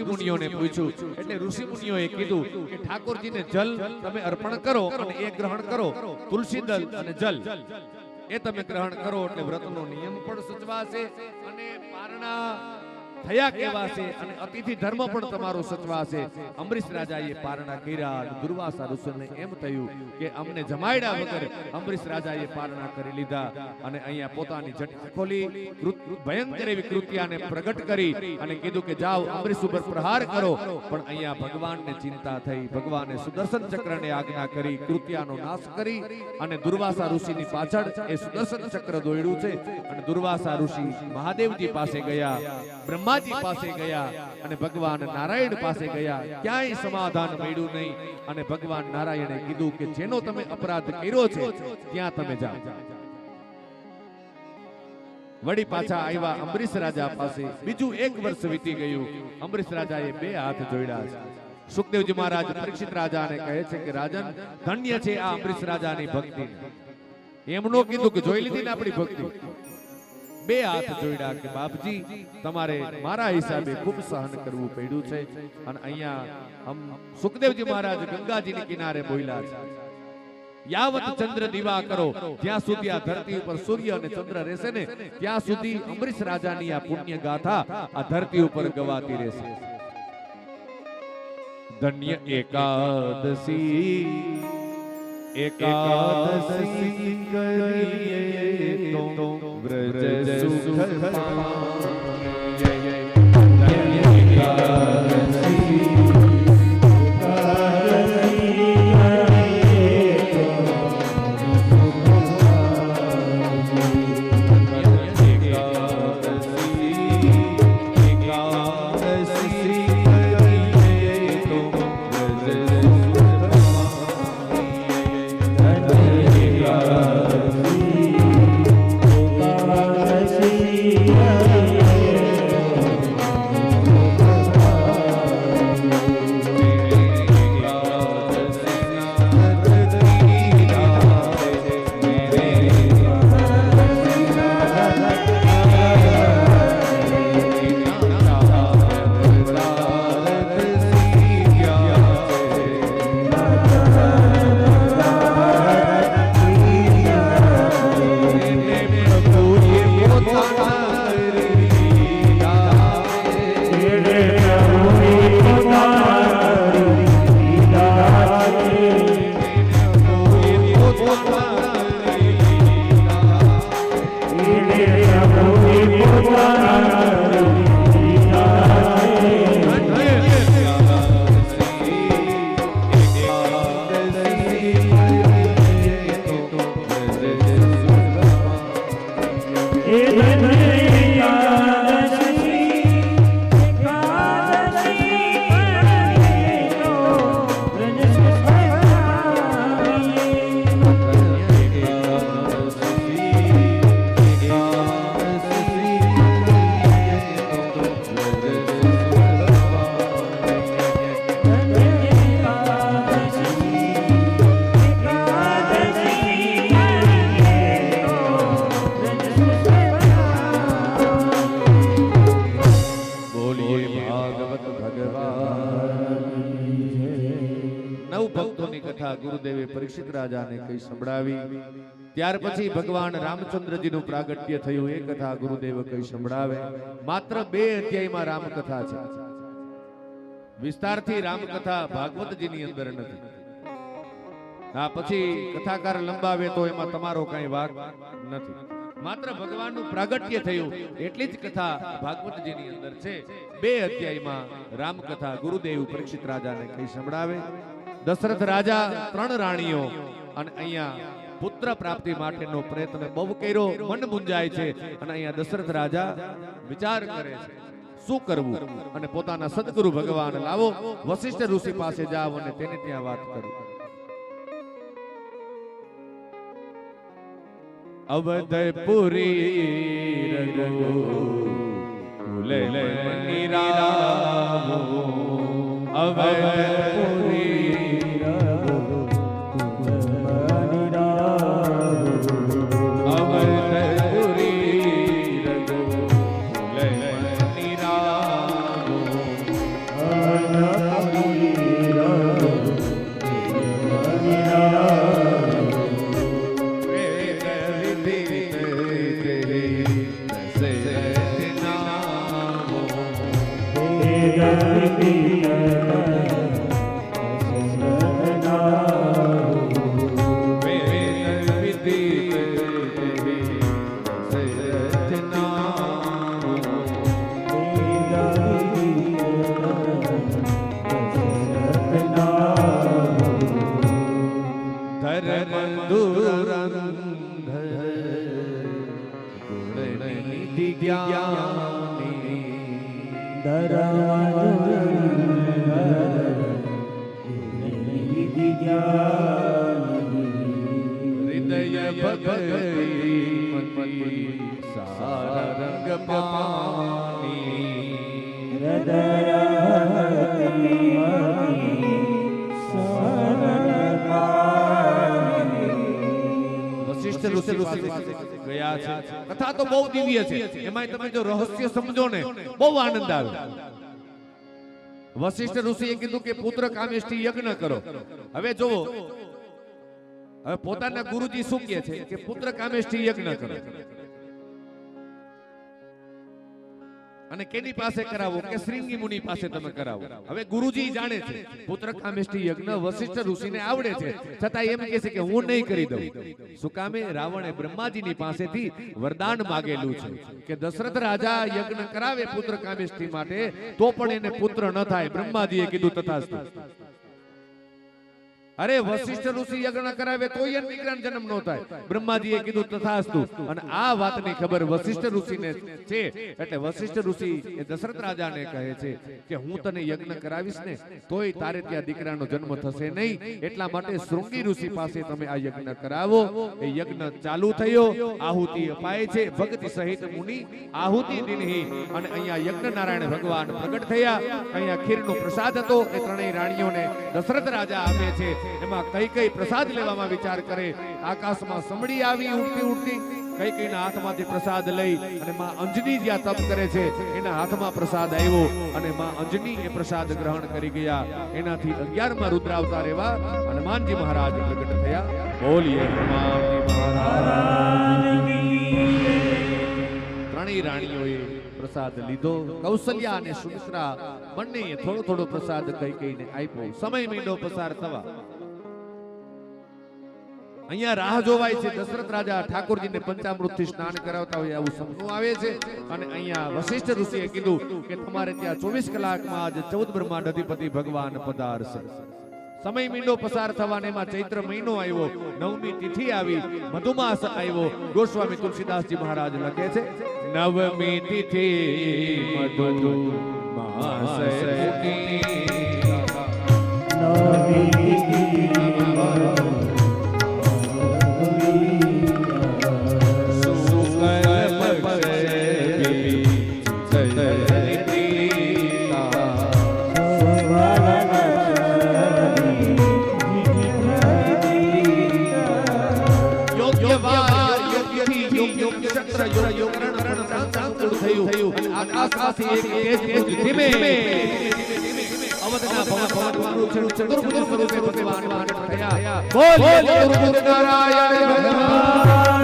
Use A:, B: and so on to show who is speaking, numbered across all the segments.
A: ઋષિમુનિઓને પૂછ્યું એટલે ઋષિમુનિઓએ કીધું કે ઠાકોરજીને જલ તમે અર્પણ કરો અને એ ગ્રહણ કરો, તુલસી દલ અને જલ એ તમે ગ્રહણ કરો એટલે વ્રતનો નિયમ પણ સચવાશે અને પારણા થયા કહેવાશે અને અતિથિ ધર્મ પણ તમારો સચવાશે. અંબરીશ રાજાએ પારણા કર્યા. દુર્વાસા ઋષિને એમ થયું કે અમને જમાડ્યા વગર અંબરીશ રાજાએ પારણા કરી લીધા અને અહીંયા પોતાની જટા ખોલી ભયંકર એવી કૃત્યાને પ્રગટ કરી અને કીધું કે જાઓ અંબરીશ ઉપર પ્રહાર કરો. પણ અહીંયા ભગવાનને ચિંતા થઈ. ભગવાને સુદર્શન ચક્રને આજ્ઞા કરી, કૃત્યાનો નાશ કરી અને દુર્વાસા ઋષિની પાછળ એ સુદર્શન ચક્ર દોડ્યું છે અને દુર્વાસા ઋષિ મહાદેવજી પાસે ગયા, બ્રહ્માજી પાસે ગયા અને ભગવાન નારાયણ પાસે ગયા. ક્યાંય સમાધાન મળ્યું નહીં અને ભગવાન નારાયણે કીધું કે જેનો તમે અપરાધ કર્યો છે ત્યાં તમે જાઓ. વળી પાછા આવ્યા અંબરીશ રાજા પાસે. બીજું 1 વર્ષ વીતી ગયું. અંબરીશ રાજાએ 2 હાથ જોડ્યા છે. સુખદેવજી મહારાજ પરીક્ષિત રાજાને કહે છે કે રાજન, ધન્ય છે આ અંબરીશ રાજાની ભક્તિ. એમનો કીધું કે જોઈ લીધી ને આપણી ભક્તિ. 2 હાથ જોડ્યા કે બાપજી તમારે મારા હિસાબે ખૂબ સહન કરવું પડ્યું છે. અને અહીંયા સુખદેવજી મહારાજ ગંગાજીની કિનારે બોલ્યા છે, યાવત ચંદ્ર દીવા કરો, જ્યાં સુધી આ ધરતી ઉપર સૂર્ય અને ચંદ્ર રહેશે ને ત્યાં સુધી અંબરીશ રાજાની આ પુણ્ય ગાથા આ ધરતી ઉપર ગવાતી રહેશે. ધન્ય એકાદશી એકાદશી કરીએ તો વ્રજ સુખ પામીએ. ધન્ય એકાદશી ગુરુદેવે પરીક્ષિત રાજાને કઈ સંભળાવી. ત્યાર પછી ભગવાન રામચંદ્રજીનું પ્રાગટ્ય થયું. એ કથા ગુરુદેવ કઈ સંભળાવે. માત્ર 2 અધ્યાયમાં રામકથા છે. વિસ્તારથી રામકથા ભાગવતજીની અંદર નથી. આ પછી કથાકાર લંબાવે તો એમાં તમારો કઈ વાક નથી. માત્ર ભગવાનનું પ્રાગટ્ય થયું એટલી જ કથા ભાગવતજીની અંદર છે. 2 અધ્યાયમાં રામકથા ગુરુદેવ પરીક્ષિત રાજાને કઈ સંભળાવે. દશરથ રાજા 3 રાણીઓ અને અહીંયા પુત્ર પ્રાપ્તિ માટેનો પ્રયત્ન બહુ કર્યો. મન મૂંઝાય છે અને અહીંયા દશરથ રાજા વિચાર કરે છે શું કરવું અને પોતાના સદગુરુ ભગવાન લાવો. વશિષ્ઠ ઋષિ પાસે જાવ અને તેને ત્યાં વાત કરું. અવધપુરી રઘુકુલ મનિરાવો, અવધપુરી ગુણનિધિ જ્ઞાની હૃદય ભગવતી સારા રંગ પાની વશિષ્ઠ ઋષિ પાસે ગયા છે. કથા તો બહુ દિવ્ય છે, એમાં તમે જો રહસ્ય સમજો ને બહુ આનંદ આવે. વશિષ્ઠ ઋષિએ કીધું કે પુત્ર કામેષ્ટિ યજ્ઞ કરો. હવે જોવો, હવે પોતાના ગુરુજી શું કહે છે કે પુત્ર કામેષ્ટિ યજ્ઞ કરો. અને કેની પાસે કરાવો કે શ્રીંગી મુનિ પાસે તમે કરાવો. હવે ગુરુજી જાણે છે પુત્ર કામેષ્ટિ યજ્ઞ વશિષ્ઠ ઋષિને આવડે છે, છતાં એમ કહે છે કે હું નહીં કરી દઉં. શું કામે? રાવણે બ્રહ્માજીની પાસેથી વરદાન માંગેલું છે કે દશરથ રાજા યજ્ઞ કરાવે પુત્ર કામેષ્ટિ માટે તો પણ એને પુત્ર ન થાય. બ્રહ્માજીએ કીધું તથાસ્તુ. અરે વશિષ્ઠ ઋષિ યજ્ઞ કરાવે તોય એને દીકરાનો જન્મ ન થાય. બ્રહ્માજીએ કીધું તથાસ્તુ. અને આ વાતની ખબર વશિષ્ઠ ઋષિને છે, એટલે વશિષ્ઠ ઋષિ એ દશરથ રાજાને કહે છે કે હું તને યજ્ઞ કરાવીશ ને તોય તારે ત્યાં દીકરાનો જન્મ થશે નહીં. એટલા માટે શૃંગી ઋષિ પાસે તમે આ યજ્ઞ કરાવો. એ યજ્ઞ ચાલુ થયો, આહુતિ અપાય છે. ભક્તિ સહિત મુનિ આહુતિ દિનહી. અને અહીંયા યજ્ઞ નારાયણ ભગવાન પ્રગટ થયા. અહીંયા ખીરનો પ્રસાદ હતો, એ ત્રણેય રાણીઓને દશરથ રાજા આપે છે. એમાં કઈ કઈ પ્રસાદ લેવામાં વિચાર કરે. આકાશમાં સમડી આવી ઉડતી ઉડતી કઈ કઈના હાથમાંથી પ્રસાદ લઈ અને માં અંજની જ્યાં તપ કરે છે એના હાથમાં પ્રસાદ આવ્યો અને માં અંજની એ પ્રસાદ ગ્રહણ કરી ગયા. એનાથી 11માં રુદ્રાવતાર એવા હનુમાનજી મહારાજ પ્રગટ થયા. બોલીએ હનુમાનજી મહારાજ કી. ત્રણેય રાણીઓએ પ્રસાદ લીધો. કૌશલ્યા અને સુમિત્રા બંનેએ થોડો થોડો પ્રસાદ કઈ કઈને આપ્યો. સમય મીંડો પસાર થવા અહીંયા રાહ જોવાય છે. દશરથ રાજા ઠાકોરજીને પંચામૃતથી સ્નાન કરાવતા હોય આવું સપનું આવે છે. અને અહીંયા વશિષ્ઠ ઋષિએ કીધું કે તમારે ત્યાં 24 કલાકમાં આજ 14 બ્રહ્માંડ અધિપતિ ભગવાન પધારશે. સમય મીંડો પસાર થવાને એમાં ચૈત્ર મહિનો આવ્યો, 9મી તિથિ આવી, મધુમાસ આવ્યો. ગોસ્વામી તુલસીદાસજી મહારાજ લખે છે 9મી તિથિ મધુમાસ અવધના ભગવાન ચતુર્ભુજ સ્વરૂપે ભગવાન પ્રગટ થયા. બોલ ગુરુ નારાયણ ભગવાન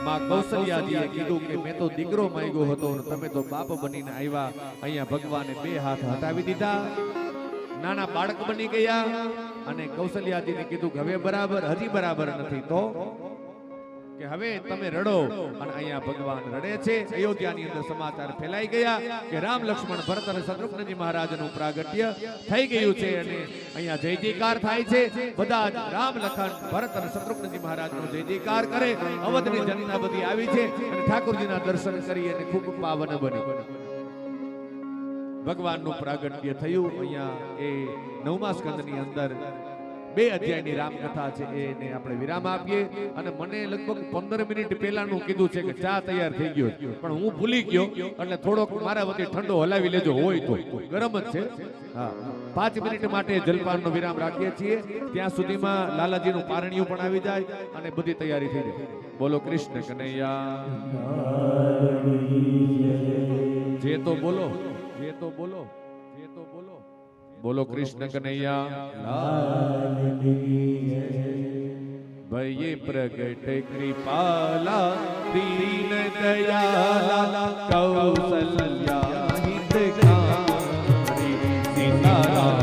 A: માં કૌશલ્યાજીએ કીધું કે મેં તો દીકરો માંગ્યો હતો અને તમે તો બાપ બનીને આવ્યા. અહીંયા ભગવાને 2 હાથ હટાવી દીધા, નાના બાળક બની ગયા. અને કૌશલ્યાજીને કીધું કે હવે બરાબર, હજી બરાબર નથી તો કે હવે તમે રડો. અને અહીંયા ભગવાન રડે છે. અયોધ્યાની અંદર સમાચાર ફેલાઈ ગયા કે રામ લક્ષ્મણ ભરત અને શત્રુઘ્નજી મહારાજનું પ્રાગટ્ય થઈ ગયું છે. અને અહીંયા જય જયકાર થાય છે. બધા જ રામ લખન ભરત અને શત્રુઘ્નજી મહારાજનો જય જયકાર કરે. અવધની જનતા બધી આવી છે અને ઠાકોરજીના દર્શન કરી અને ખૂબ પાવન બની ભગવાનનું પ્રાગટ્ય થયું. અહીંયા એ 9મા સ્કંદની અંદર 2 અધ્યાયની રામકથા છે, એને આપણે વિરામ આપીએ. અને મને લગભગ 15 મિનિટ પહેલાનું કીધું છે કે ચા તૈયાર થઈ ગયો, પણ હું ભૂલી ગયો. એટલે થોડોક મારા વતી ઠંડો હલાવી લેજો, હોય તો ગરમ જ છે. હા, 5 મિનિટ માટે જલપાનનો વિરામ રાખીએ છીએ. ત્યાં સુધીમાં લાલાજીનું પારણિયું પણ આવી જાય અને બધી તૈયારી થઈ જાય. બોલો કૃષ્ણ કનૈયા. જે તો બોલો, જે તો બોલો, જે તો બોલો. બોલો કૃષ્ણ કનૈયા. ભયે પ્રગટ કૃપાલા દીન દયાલા કૌશલ્યા હિતકારી સીતારામ.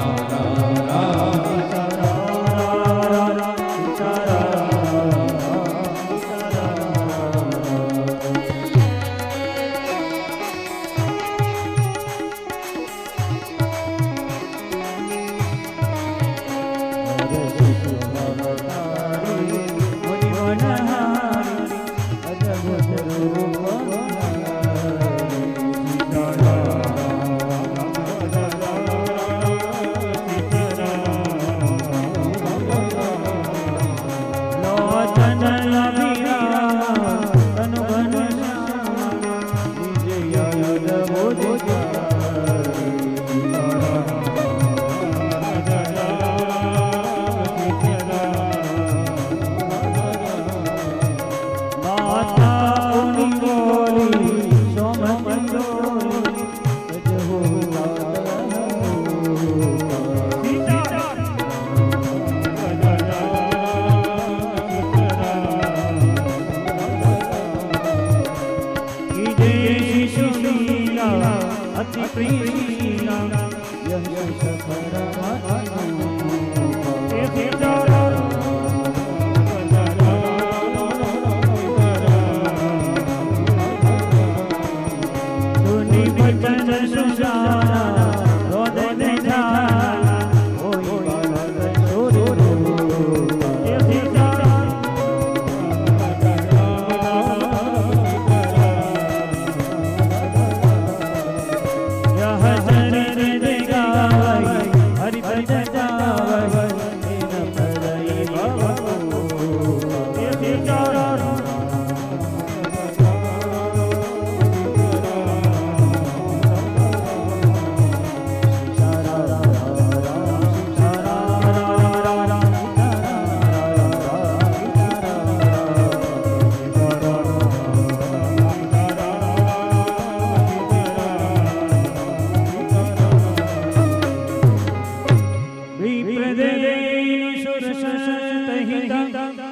B: તહિતા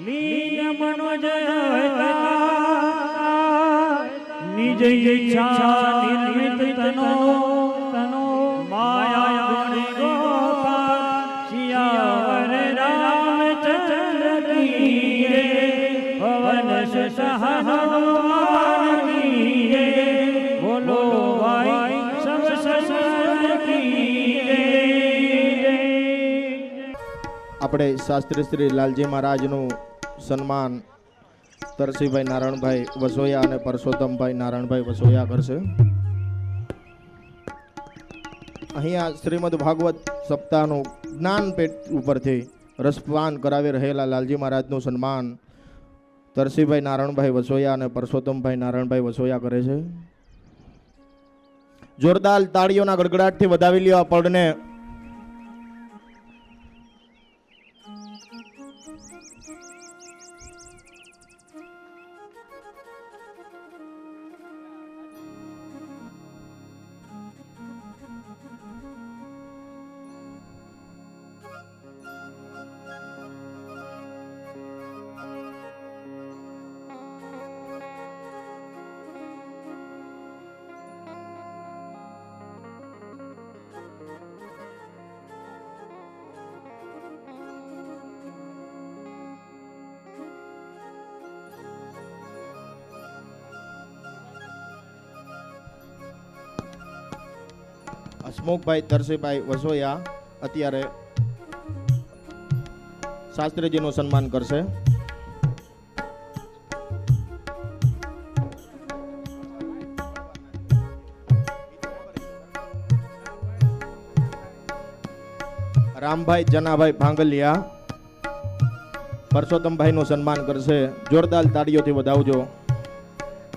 B: લીન મનોજય નિજ ઈચ્છા નિર્મિત તનો માયા ગુણ ગોપાલ સિયાવર રામચંદ્ર કી પવન સહાનુમાન કી બોલો ભાઈ સબ સસર કી.
C: આપણે શાસ્ત્રી શ્રી લાલજી મહારાજનું સન્માન તરસીભાઈ નારાયણભાઈ વસોયા અને પરસોત્તમભાઈ નારાયણભાઈ વસોયા કરશે. અહીંયા શ્રીમદ ભાગવત સપ્તાહનું જ્ઞાનપેટ ઉપરથી રસપાન કરાવી રહેલા લાલજી મહારાજનું સન્માન તરસીભાઈ નારાયણભાઈ વસોયા અને પરસોત્તમભાઈ નારાયણભાઈ વસોયા કરે છે. જોરદાર તાળીઓના ગડગડાટથી વધાવી લ્યો આ પળને. હસમુખભાઈ તરસીભાઈ વસોયા અત્યારે શાસ્ત્રીજીનું સન્માન કરશે. રામભાઈ જનાભાઈ ભાંગલિયા પરસોત્તમભાઈનું સન્માન કરશે. જોરદાર તાળીઓથી વધાવજો.